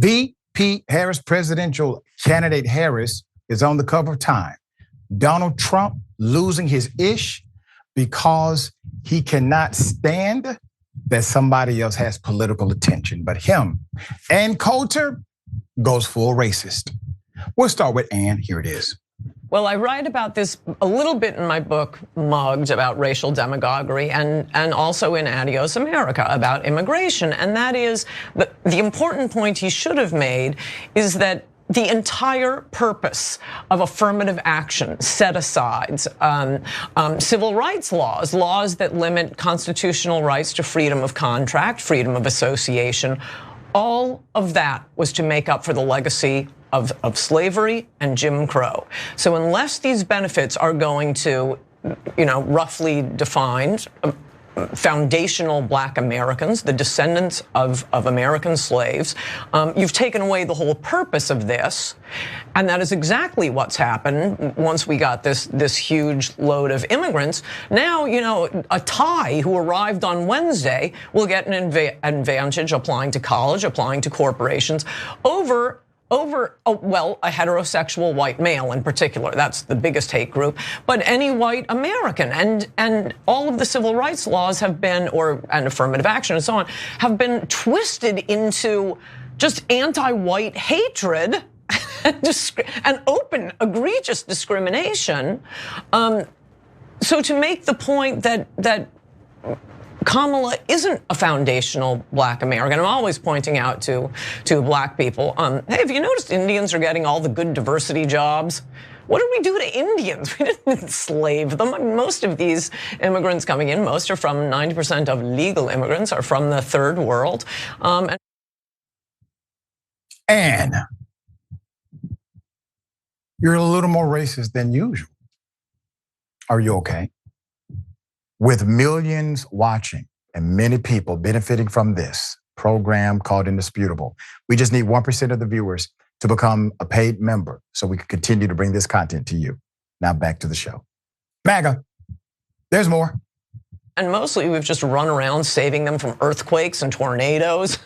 VP Harris, presidential candidate Harris, is on the cover of Time. Donald Trump losing his ish because he cannot stand that somebody else has political attention. But him, Ann Coulter, goes full racist. We'll start with Ann. Here it is. Well, I write about this a little bit in my book, Mugged, about racial demagoguery, and also in Adios America about immigration. And that is, the important point he should have made is that the entire purpose of affirmative action, set-asides, civil rights laws that limit constitutional rights to freedom of contract, freedom of association, all of that was to make up for the legacy of slavery and Jim Crow. So unless these benefits are going to, roughly defined, foundational Black Americans, the descendants of American slaves, you've taken away the whole purpose of this. And that is exactly what's happened once we got this huge load of immigrants. Now, a Thai who arrived on Wednesday will get an advantage applying to college, applying to corporations over a heterosexual white male in particular. That's the biggest hate group, but any white American. And all of the civil rights laws have been, and affirmative action and so on, have been twisted into just anti-white hatred and open, egregious discrimination. So to make the point that Kamala isn't a foundational Black American. I'm always pointing out to Black people, hey, have you noticed Indians are getting all the good diversity jobs? What did we do to Indians? We didn't enslave them. I mean, most of these immigrants coming in, most are from 90% of legal immigrants are from the third world. And you're a little more racist than usual. Are you okay? With millions watching and many people benefiting from this program called Indisputable, we just need 1% of the viewers to become a paid member so we can continue to bring this content to you. Now back to the show. MAGA, there's more. And mostly we've just run around saving them from earthquakes and tornadoes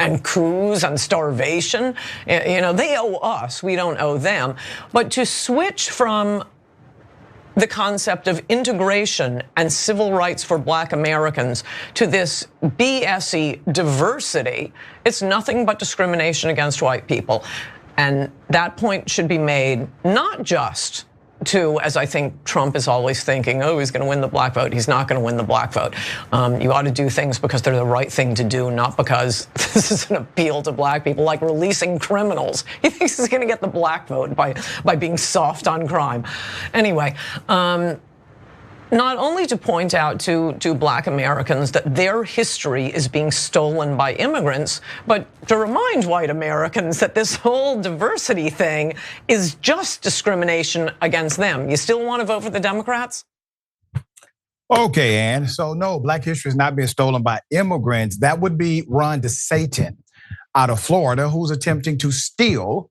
and coups and starvation. They owe us, we don't owe them. But to switch from the concept of integration and civil rights for Black Americans to this BS-y diversity, it's nothing but discrimination against white people. And that point should be made not just to, as I think Trump is always thinking, oh, he's gonna win the Black vote. He's not gonna win the Black vote. You ought to do things because they're the right thing to do, not because this is an appeal to Black people, like releasing criminals. He thinks he's gonna get the Black vote by being soft on crime. Anyway, not only to point out to Black Americans that their history is being stolen by immigrants, but to remind white Americans that this whole diversity thing is just discrimination against them. You still want to vote for the Democrats? Okay, Ann. So no, Black history is not being stolen by immigrants. That would be Ron DeSantis out of Florida, who's attempting to steal,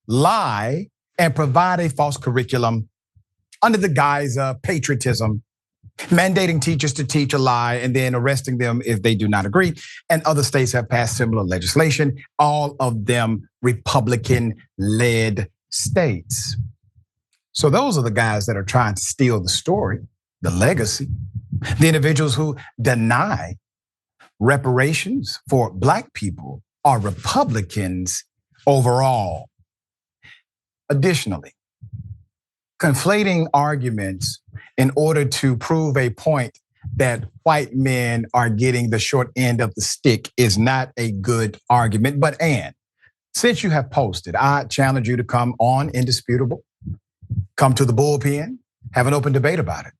lie, and provide a false curriculum under the guise of patriotism, mandating teachers to teach a lie and then arresting them if they do not agree. And other states have passed similar legislation, all of them Republican-led states. So those are the guys that are trying to steal the story, the legacy, the individuals who deny reparations for Black people are Republicans overall. Additionally, conflating arguments in order to prove a point that white men are getting the short end of the stick is not a good argument. But Ann, since you have posted, I challenge you to come on Indisputable, come to the bullpen, have an open debate about it.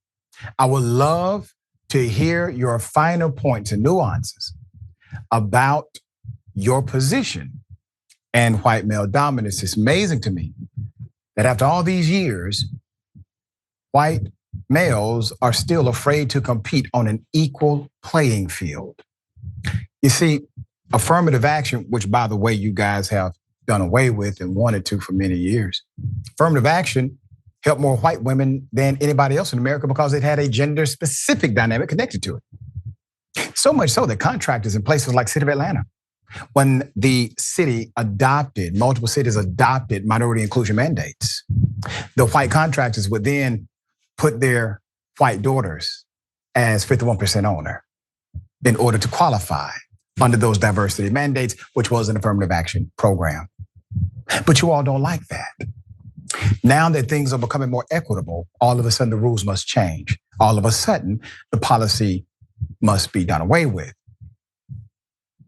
I would love to hear your final points and nuances about your position and white male dominance. It's amazing to me that after all these years, white males are still afraid to compete on an equal playing field. You see, affirmative action, which by the way, you guys have done away with and wanted to for many years. Affirmative action helped more white women than anybody else in America because it had a gender specific dynamic connected to it. So much so that contractors in places like the city of Atlanta when the city adopted, multiple cities adopted minority inclusion mandates, the white contractors would then put their white daughters as 51% owner in order to qualify under those diversity mandates, which was an affirmative action program. But you all don't like that. Now that things are becoming more equitable, all of a sudden the rules must change. All of a sudden, the policy must be done away with.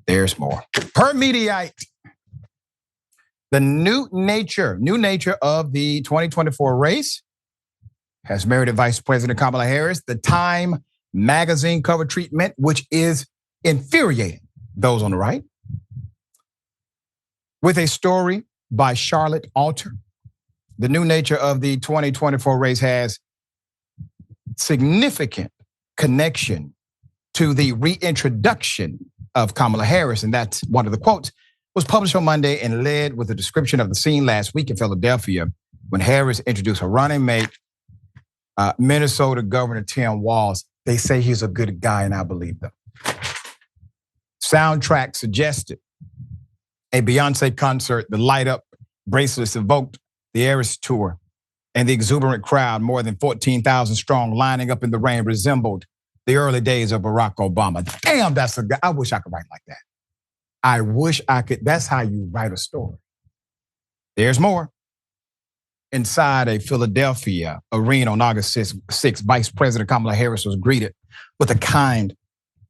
There's more. Per Mediaite, the new nature of the 2024 race has merited Vice President Kamala Harris the Time magazine cover treatment, which is infuriating those on the right. With a story by Charlotte Alter, the new nature of the 2024 race has significant connection to the reintroduction of Kamala Harris, and that's one of the quotes, was published on Monday and led with a description of the scene last week in Philadelphia when Harris introduced her running mate, Minnesota Governor Tim Walz. They say he's a good guy, and I believe them. Soundtrack suggested a Beyonce concert, the light up bracelets evoked the Eras tour, and the exuberant crowd, more than 14,000 strong, lining up in the rain, resembled the early days of Barack Obama. Damn, that's a guy. I wish I could write like that. I wish I could. That's how you write a story. There's more. Inside a Philadelphia arena on August 6th, Vice President Kamala Harris was greeted with a kind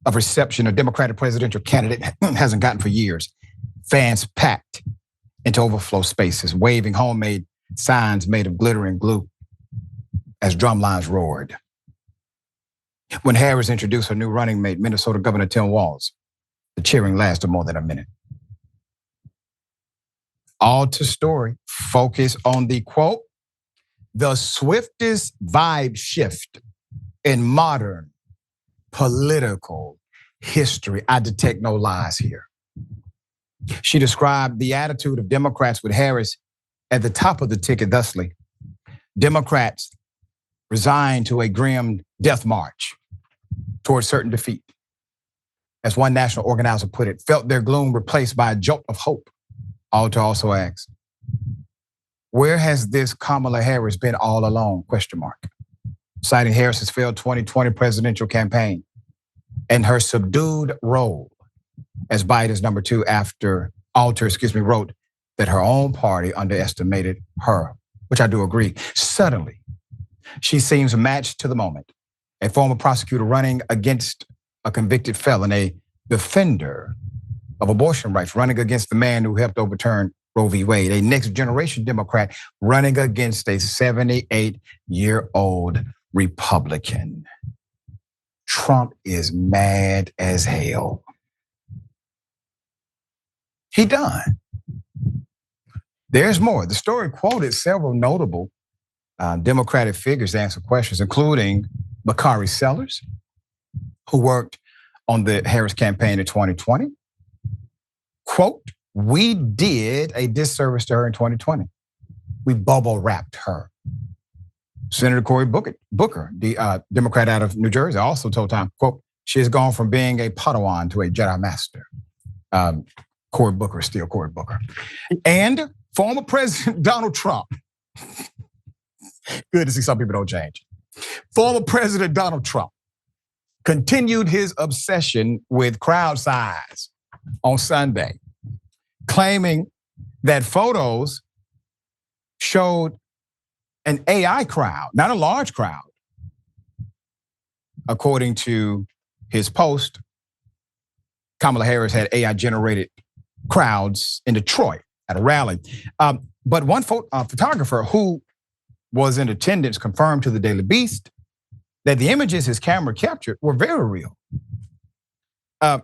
of reception a Democratic presidential candidate hasn't gotten for years. Fans packed into overflow spaces, waving homemade signs made of glittering glue as drum lines roared. When Harris introduced her new running mate, Minnesota Governor Tim Walz, the cheering lasted more than a minute. Alter's story focused on the quote, the swiftest vibe shift in modern political history. I detect no lies here. She described the attitude of Democrats with Harris at the top of the ticket thusly. Democrats resigned to a grim death march towards certain defeat. As one national organizer put it, felt their gloom replaced by a jolt of hope. Alter also asked, where has this Kamala Harris been all along? ? Citing Harris's failed 2020 presidential campaign and her subdued role as Biden's number 2 after Alter, wrote that her own party underestimated her, which I do agree. Suddenly, she seems matched to the moment. A former prosecutor running against a convicted felon, a defender of abortion rights, running against the man who helped overturn Roe v. Wade, a next generation Democrat running against a 78-year-old Republican. Trump is mad as hell. He done. There's more. The story quoted several notable Democratic figures to answer questions, including Bakari Sellers, who worked on the Harris campaign in 2020. Quote, we did a disservice to her in 2020. We bubble wrapped her. Senator Cory Booker, the Democrat out of New Jersey, also told Time, quote, she has gone from being a Padawan to a Jedi Master. Cory Booker is still Cory Booker. And former President Donald Trump. Good to see some people don't change. Former President Donald Trump continued his obsession with crowd size on Sunday, claiming that photos showed an AI crowd, not a large crowd. According to his post, Kamala Harris had AI-generated crowds in Detroit at a rally. But one photographer who was in attendance confirmed to the Daily Beast that the images his camera captured were very real. And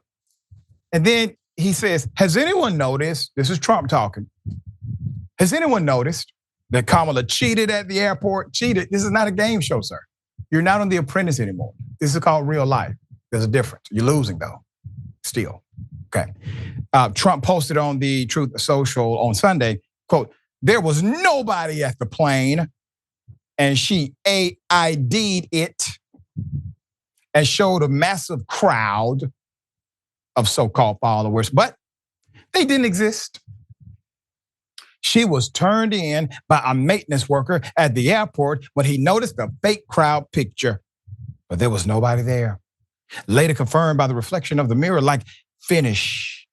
then he says, has anyone noticed, this is Trump talking, has anyone noticed that Kamala cheated at the airport? Cheated, this is not a game show, sir. You're not on The Apprentice anymore. This is called real life. There's a difference. You're losing though, still, okay. Trump posted on the Truth Social on Sunday, quote, there was nobody at the plane and she AID'd it and showed a massive crowd of so-called followers. But They didn't exist. She was turned in by a maintenance worker at the airport when he noticed the fake crowd picture, but there was nobody there. Later confirmed by the reflection of the mirror, like finish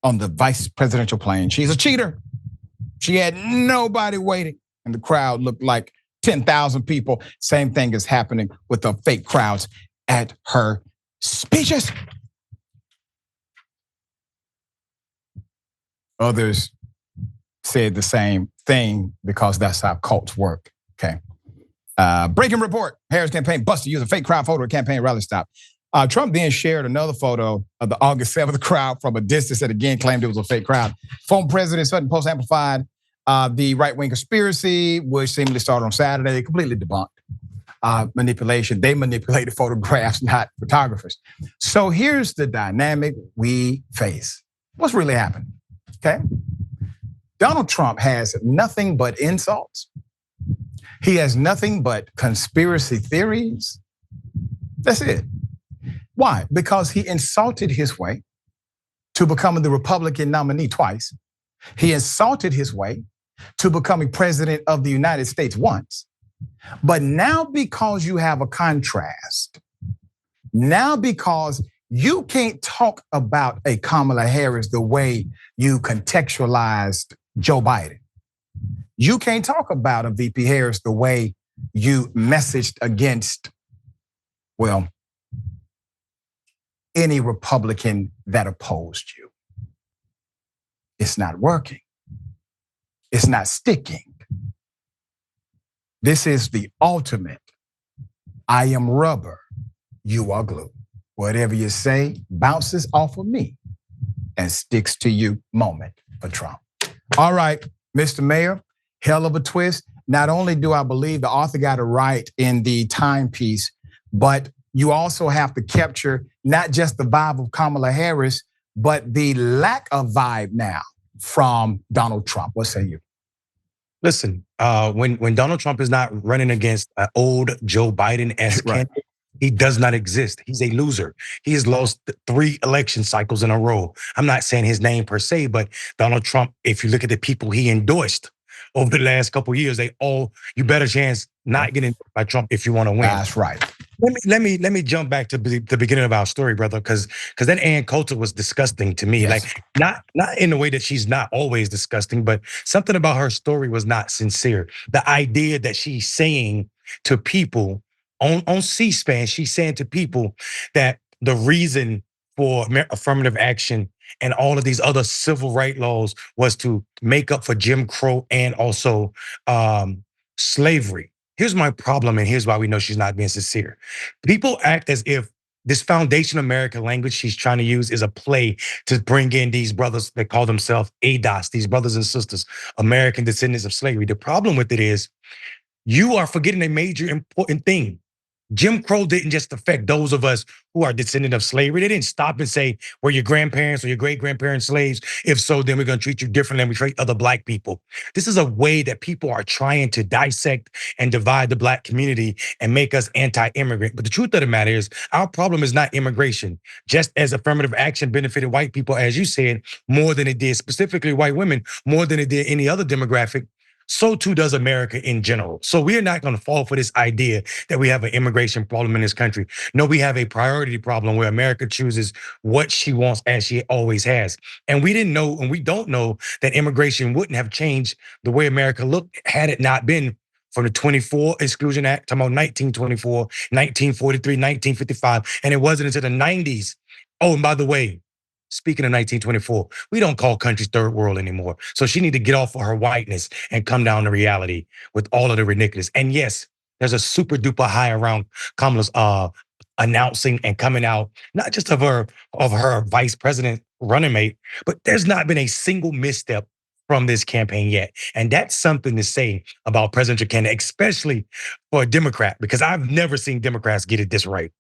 on the vice presidential plane. She's a cheater. She had nobody waiting, and the crowd looked like 10,000 people. Same thing is happening with the fake crowds at her speeches. Others said the same thing because that's how cults work, okay? Breaking report, Harris campaign busted using fake crowd photo at campaign rally stop. Trump then shared another photo of the August 7th crowd from a distance that again claimed it was a fake crowd. Former President Sutton Post amplified the right-wing conspiracy, which seemingly started on Saturday, completely debunked. Manipulation, they manipulated photographs, not photographers. So here's the dynamic we face. What's really happening, okay? Donald Trump has nothing but insults. He has nothing but conspiracy theories. That's it. Why? Because he insulted his way to becoming the Republican nominee twice. He insulted his way to becoming president of the United States once. But now because you have a contrast, now because you can't talk about a Kamala Harris the way you contextualized Joe Biden. You can't talk about a VP Harris the way you messaged against, well, any Republican that opposed you. It's not working. It's not sticking. This is the ultimate, I am rubber, you are glue. Whatever you say bounces off of me and sticks to you moment for Trump. All right, Mr. Mayor, hell of a twist. Not only do I believe the author got it right in the timepiece, but you also have to capture not just the vibe of Kamala Harris, but the lack of vibe now from Donald Trump. What say you? Listen, when Donald Trump is not running against an old Joe Biden-esque candidate, he does not exist. He's a loser. He has lost 3 election cycles in a row. I'm not saying his name per se, but Donald Trump, if you look at the people he endorsed over the last couple of years, you better chance not getting endorsed by Trump if you want to win. That's right. Let me jump back to the beginning of our story, brother, because that Ann Coulter was disgusting to me. Yes. Like not in the way that she's not always disgusting, but something about her story was not sincere. The idea that she's saying to people on C-SPAN, she's saying to people that the reason for affirmative action and all of these other civil rights laws was to make up for Jim Crow and also slavery. Here's my problem, and here's why we know she's not being sincere. People act as if this foundation American language she's trying to use is a play to bring in these brothers that call themselves ADOS, these brothers and sisters, American descendants of slavery. The problem with it is you are forgetting a major important thing. Jim Crow didn't just affect those of us who are descendant of slavery. They didn't stop and say, were your grandparents or your great-grandparents slaves? If so, then we're gonna treat you differently than we treat other black people. This is a way that people are trying to dissect and divide the black community and make us anti-immigrant. But the truth of the matter is, our problem is not immigration. Just as affirmative action benefited white people, as you said, more than it did specifically white women, more than it did any other demographic, so too does America in general. So we are not going to fall for this idea that we have an immigration problem in this country. No, we have a priority problem where America chooses what she wants as she always has. And we didn't know, and we don't know that immigration wouldn't have changed the way America looked had it not been from the 24 Exclusion Act, talking about 1924, 1943, 1955, and it wasn't until the 90s. Oh, and by the way, speaking of 1924, we don't call countries third world anymore. So she need to get off of her whiteness and come down to reality with all of the ridiculous. And yes, there's a super duper high around Kamala's announcing and coming out, not just of her vice president running mate, but there's not been a single misstep from this campaign yet. And that's something to say about presidential candidate, especially for a Democrat, because I've never seen Democrats get it this right.